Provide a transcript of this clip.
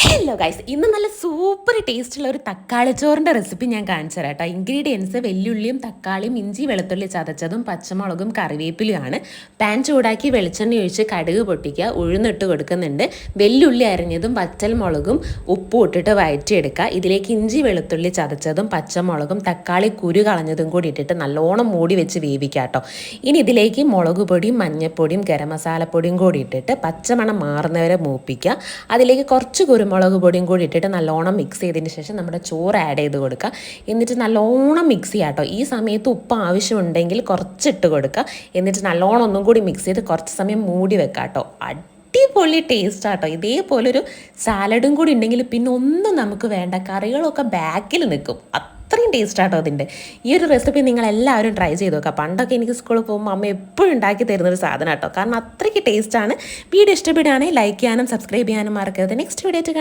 Hello guys, ഇന്ന് നല്ല super ടേസ്റ്റുള്ള ഒരു തക്കാളി ചോറിൻ്റെ റെസിപ്പി ഞാൻ കാണിച്ചു തരാം കേട്ടോ. ഇൻഗ്രീഡിയൻസ് വെല്ലുള്ളിയും തക്കാളിയും ഇഞ്ചി വെളുത്തുള്ളി ചതച്ചതും പച്ചമുളകും കറിവേപ്പിലുമാണ്. പാൻ ചൂടാക്കി വെളിച്ചെണ്ണ ഒഴിച്ച് കടുക് പൊട്ടിക്കുക, ഉഴുന്നിട്ട് കൊടുക്കുന്നുണ്ട്. വെല്ലുള്ളി അരിഞ്ഞതും പച്ചമുളകും ഉപ്പും ഇട്ടിട്ട് വഴറ്റിയെടുക്കുക. ഇതിലേക്ക് ഇഞ്ചി വെളുത്തുള്ളി ചതച്ചതും പച്ചമുളകും തക്കാളി കുരു കളഞ്ഞതും കൂടി ഇട്ടിട്ട് നല്ലോണം മൂടി വെച്ച് വേവിക്കുക കേട്ടോ. ഇനി ഇതിലേക്ക് മുളക് പൊടിയും മഞ്ഞൾപ്പൊടിയും ഗരം മസാലപ്പൊടിയും കൂടി ഇട്ടിട്ട് പച്ചമണം മാറുന്നവരെ മൂപ്പിക്കുക. അതിലേക്ക് കുറച്ച് കുരുമുളക് പൊടിയും കൂടി ഇട്ടിട്ട് നല്ലോണം മിക്സ് ചെയ്തതിന് ശേഷം നമ്മുടെ ചോറ് ആഡ് ചെയ്ത് കൊടുക്കുക. എന്നിട്ട് നല്ലോണം മിക്സ് ചെയ്യുക കേട്ടോ. ഈ സമയത്ത് ഉപ്പ് ആവശ്യമുണ്ടെങ്കിൽ കുറച്ചിട്ട് കൊടുക്കുക. എന്നിട്ട് നല്ലോണം ഒന്നും കൂടി മിക്സ് ചെയ്ത് കുറച്ച് സമയം മൂടി വെക്കുക കേട്ടോ. അടിപൊളി ടേസ്റ്റ് ആട്ടോ. ഇതേപോലൊരു സാലഡും കൂടി ഉണ്ടെങ്കിൽ പിന്നെ ഒന്നും നമുക്ക് വേണ്ട, കറികളൊക്കെ ബാക്കിൽ നിൽക്കും. അത്രയും ടേസ്റ്റ് ആട്ടോ അതിൻ്റെ. ഈ ഒരു റെസിപ്പി നിങ്ങൾ എല്ലാവരും ട്രൈ ചെയ്ത് നോക്കുക. പണ്ടൊക്കെ എനിക്ക് സ്കൂളിൽ പോകുമ്പോൾ അമ്മ എപ്പോഴും ഉണ്ടാക്കി തരുന്നൊരു സാധനം കേട്ടോ. കാരണം അത്രയ്ക്ക് ടേസ്റ്റാണ്. വീഡിയോ ഇഷ്ടപ്പെടുകയാണെങ്കിൽ ലൈക്ക് ചെയ്യാനും സബ്സ്ക്രൈബ് ചെയ്യാനും മറക്കരുത്. നെക്സ്റ്റ് വീഡിയോ ആയിട്ട് കാണാം.